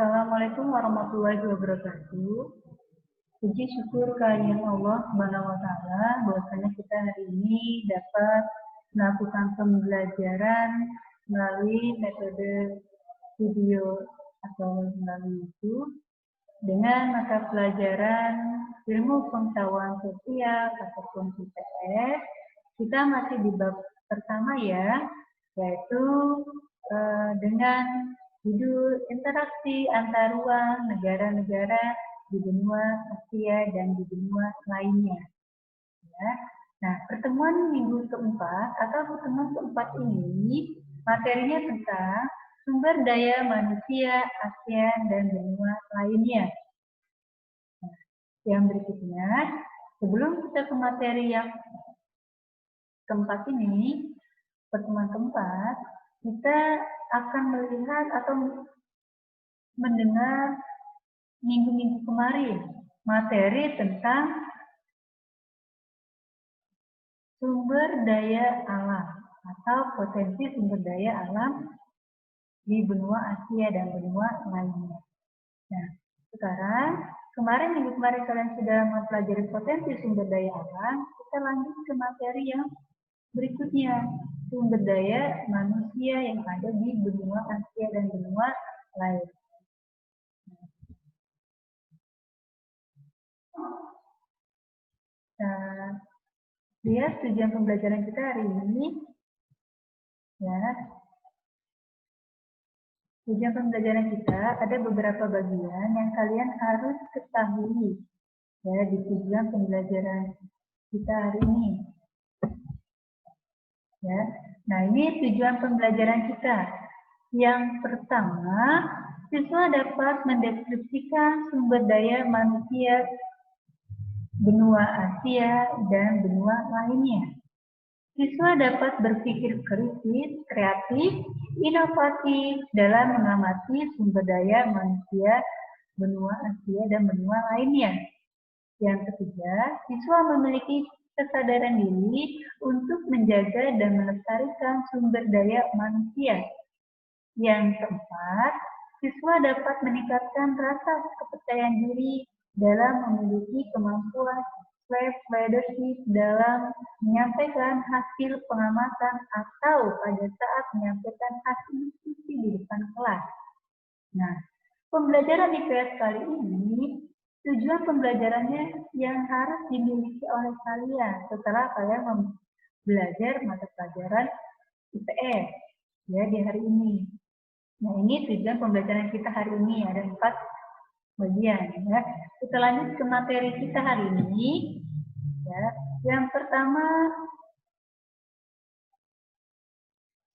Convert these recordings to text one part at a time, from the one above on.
Assalamualaikum warahmatullahi wabarakatuh. Puji syukur kehadiran Allah Subhanahu wa taala bahwasanya kita hari ini dapat melakukan pembelajaran melalui metode video atau melalui YouTube dengan mata pelajaran ilmu pengetahuan sosial ataupun IPS. Kita masih di bab pertama ya, yaitu dengan judul interaksi antar ruang negara-negara di benua Asia dan di benua lainnya. Ya. Nah, pertemuan minggu keempat atau pertemuan keempat ini materinya tentang sumber daya manusia ASEAN dan benua lainnya. Nah, yang berikutnya, sebelum kita ke materi yang keempat ini, pertemuan keempat, kita akan melihat atau mendengar minggu-minggu kemarin materi tentang sumber daya alam atau potensi sumber daya alam di benua Asia dan benua lainnya. Nah, sekarang minggu kemarin kalian sudah mempelajari potensi sumber daya alam, kita lanjut ke materi yang berikutnya, sumber daya manusia yang ada di benua Asia dan benua lain. Nah, lihat tujuan pembelajaran kita hari ini. Ya. Tujuan pembelajaran kita ada beberapa bagian yang kalian harus ketahui ya di tujuan pembelajaran kita hari ini. Ya. Nah, ini tujuan pembelajaran kita. Yang pertama, siswa dapat mendeskripsikan sumber daya manusia benua Asia dan benua lainnya. Siswa dapat berpikir kritis, kreatif, inovatif dalam mengamati sumber daya manusia benua Asia dan benua lainnya. Yang ketiga, siswa memiliki kesadaran diri untuk menjaga dan melestarikan sumber daya manusia. Yang keempat, siswa dapat meningkatkan rasa kepercayaan diri dalam memiliki kemampuan leadership dalam menyampaikan hasil pengamatan atau pada saat menyampaikan hasil diskusi di depan kelas. Nah, pembelajaran IPS kali ini, tujuan pembelajarannya yang harus dimiliki oleh kalian setelah kalian belajar mata pelajaran IPS ya di hari ini. Nah, ini tujuan pembelajaran kita hari ini, ada 4 bagian ya. Kita lanjut ke materi kita hari ini. Ya. Yang pertama,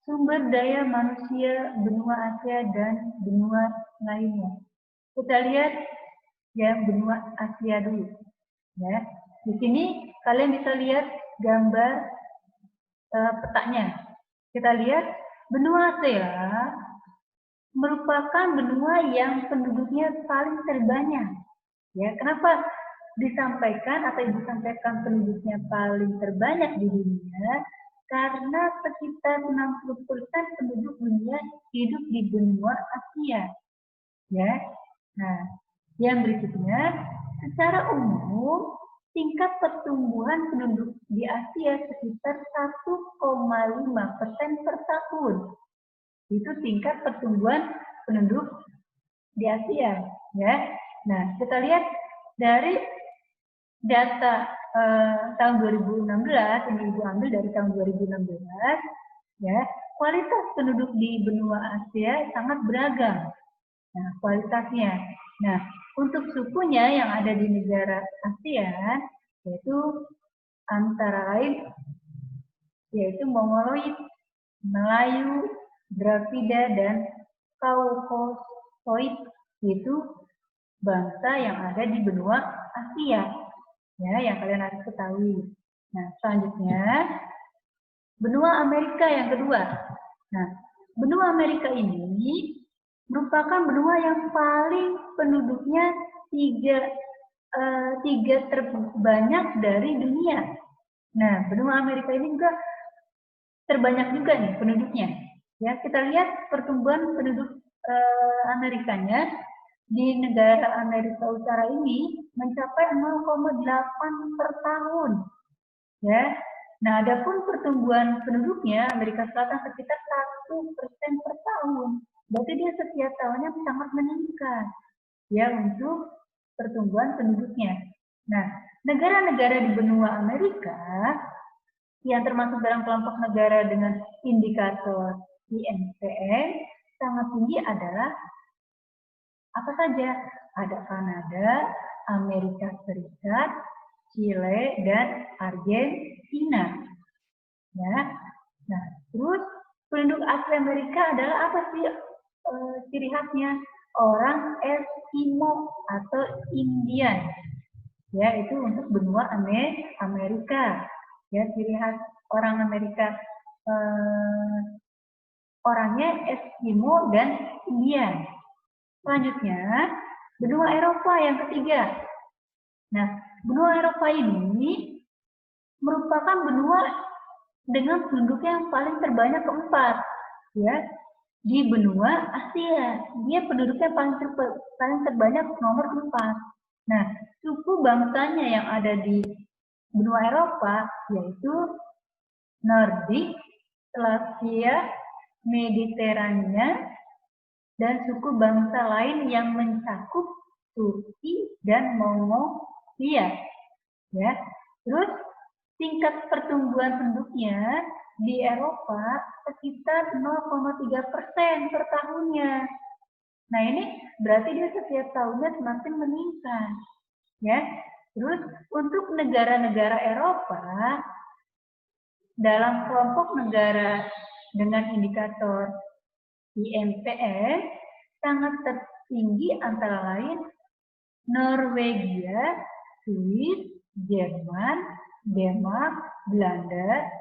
sumber daya manusia benua Asia dan benua lainnya. Kita lihat yang benua Asia dulu. Ya. Di sini kalian bisa lihat gambar petanya. Kita lihat benua Asia merupakan benua yang penduduknya paling terbanyak. Ya, kenapa disampaikan atau disampaikan penduduknya paling terbanyak di dunia? Karena sekitar 60% penduduk dunia hidup di benua Asia. Ya. Nah, yang berikutnya, secara umum tingkat pertumbuhan penduduk di Asia sekitar 1,5% per tahun. Itu tingkat pertumbuhan penduduk di Asia, ya. Nah, kita lihat dari data tahun 2016, ini Ibu ambil dari tahun 2016, ya. Kualitas penduduk di benua Asia sangat beragam. Nah, kualitasnya. Nah, untuk sukunya yang ada di negara ASEAN, yaitu antara lain, yaitu Mongoloid, Melayu, Dravida, dan Kaukasoid, itu bangsa yang ada di benua Asia, ya, yang kalian harus ketahui. Nah, selanjutnya, benua Amerika yang kedua. Nah, benua Amerika ini merupakan benua yang paling penduduknya tiga terbanyak dari dunia. Nah, benua Amerika ini juga terbanyak juga nih penduduknya. Ya, kita lihat pertumbuhan penduduk Amerikanya di negara Amerika Utara ini mencapai 0,8 per tahun. Ya. Nah, adapun pertumbuhan penduduknya Amerika Selatan sekitar 1% per tahun. Berarti dia setiap tahunnya sangat meningkat ya untuk pertumbuhan penduduknya. Nah, negara-negara di benua Amerika yang termasuk dalam kelompok negara dengan indikator INPN sangat tinggi adalah apa saja? Ada Kanada, Amerika Serikat, Chile, dan Argentina. Ya. Nah, terus penduduk asli Amerika adalah apa sih ciri khasnya? Orang Eskimo atau Indian. Ya, itu untuk benua Amerika. Ya, ciri khas orang Amerika orangnya Eskimo dan Indian. Selanjutnya, benua Eropa yang ketiga. Nah, benua Eropa ini merupakan benua dengan penduduk yang paling terbanyak keempat, ya, di benua Asia. Dia penduduknya paling terbanyak nomor 4. Nah, suku bangsanya yang ada di benua Eropa yaitu Nordik, Slavia, Mediterania, dan suku bangsa lain yang mencakup Turki dan Mongolia. Ya, terus tingkat pertumbuhan penduduknya di Eropa sekitar 0,3% per tahunnya. Nah, ini berarti dia setiap tahunnya semakin meningkat. Ya, terus untuk negara-negara Eropa dalam kelompok negara dengan indikator INPN sangat tertinggi antara lain Norwegia, Swiss, Jerman, Denmark, Belanda,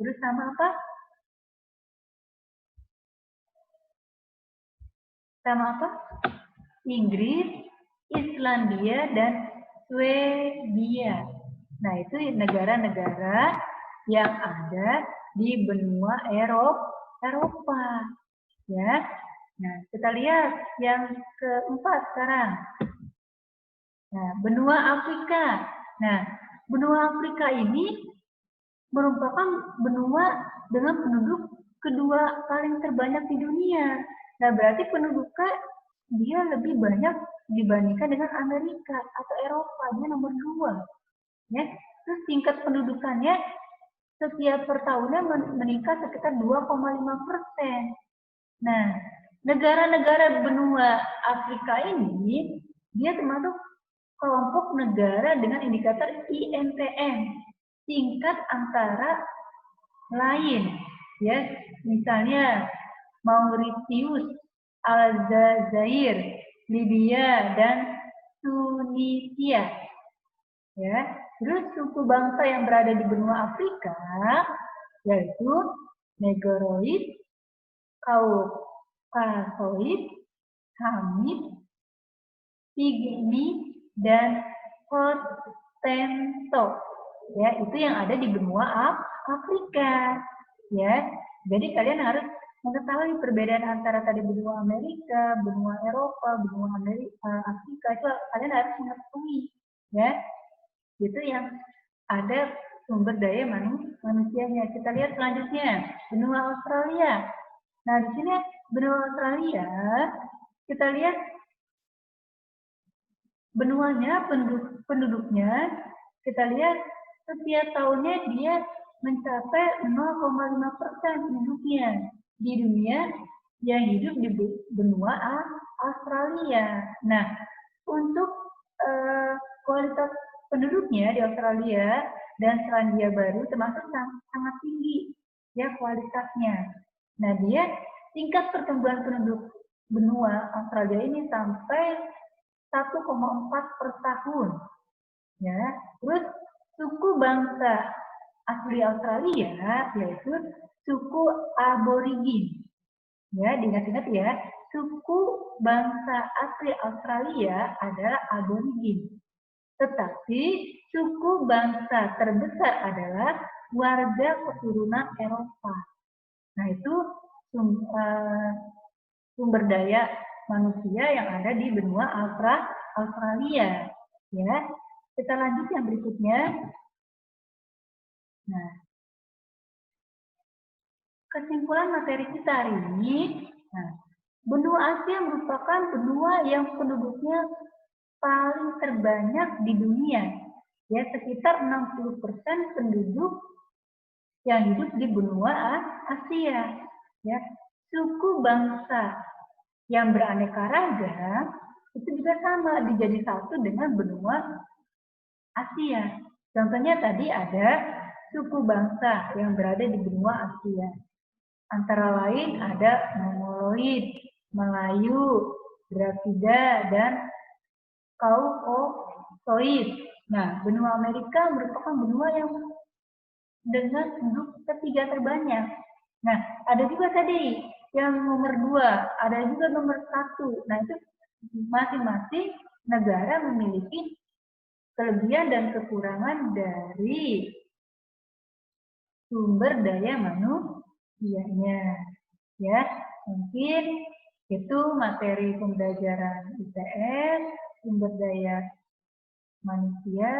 terus sama apa? Sama apa? Inggris, Islandia, dan Swedia. Nah, itu negara-negara yang ada di benua Eropa. Ya. Nah, kita lihat yang keempat sekarang. Nah, benua Afrika. Nah, benua Afrika ini merupakan benua dengan penduduk kedua paling terbanyak di dunia. Nah, berarti penduduknya dia lebih banyak dibandingkan dengan Amerika atau Eropa. Dia nomor 2. Ya. Terus tingkat pendudukannya setiap per tahunnya meningkat sekitar 2,5%. Nah, negara-negara benua Afrika ini dia termasuk kelompok negara dengan indikator INPN, tingkat antara lain, ya, misalnya Mauritius, Aljazair, Libya, dan Tunisia. Ya, terus suku bangsa yang berada di benua Afrika yaitu Negroid, Kaukasoid, Hamid, Pygmy, dan Hottentot. Ya, itu yang ada di benua Afrika. Ya, jadi kalian harus mengetahui perbedaan antara tadi benua Amerika, benua Eropa, benua Afrika, itu kalian harus mengetahui. Ya, itu yang ada sumber daya manusianya. Kita lihat selanjutnya, benua Australia. Nah, di sini benua Australia, kita lihat benuanya, penduduknya, kita lihat setiap tahunnya dia mencapai 0,5% penduduknya di dunia yang hidup di benua Australia. Nah, untuk kualitas penduduknya di Australia dan Selandia Baru termasuk sangat tinggi ya kualitasnya. Nah, dia tingkat pertumbuhan penduduk benua Australia ini sampai 1,4 per tahun. Ya, terus suku bangsa asli Australia yaitu suku aborigin. Ya, diingat-ingat ya, suku bangsa asli Australia adalah aborigin. Tetapi suku bangsa terbesar adalah warga keturunan Eropa. Nah, itu sumber daya manusia yang ada di benua Australia. Ya, kita lanjut yang berikutnya. Nah, kesimpulan materi kita hari ini. Nah, benua Asia merupakan benua yang penduduknya paling terbanyak di dunia. Ya, sekitar 60% penduduk yang hidup di benua Asia. Ya, suku bangsa yang beraneka ragam itu juga sama dijadi satu dengan benua Asia. Contohnya tadi ada suku bangsa yang berada di benua Asia. Antara lain ada Mongoloid, Melayu, Dravida, dan Caucasoid. Nah, benua Amerika merupakan benua yang dengan penduduk ketiga terbanyak. Nah, ada juga tadi yang nomor 2, ada juga nomor 1. Nah, itu masing-masing negara memiliki kelebihan dan kekurangan dari sumber daya manusianya. Ya, mungkin itu materi pembelajaran IPS, sumber daya manusia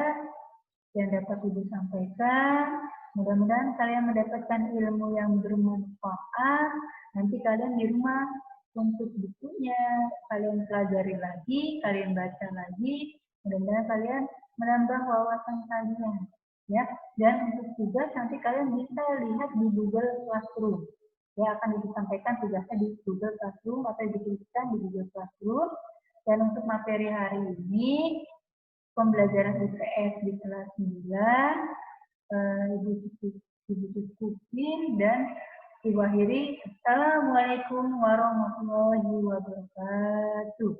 yang dapat Ibu sampaikan. Mudah-mudahan kalian mendapatkan ilmu yang bermanfaat. Nanti kalian di rumah untuk bukunya, kalian pelajari lagi, kalian baca lagi. Mudah-mudahan kalian menambah wawasan kalian. Ya, dan untuk tugas nanti kalian bisa lihat di Google Classroom. Ya, akan disampaikan tugasnya di Google Classroom atau dituliskan di Google Classroom. Dan untuk materi hari ini, pembelajaran IPS di kelas 9, Ibu cukupin dan Ibu akhiri. Assalamualaikum warahmatullahi wabarakatuh.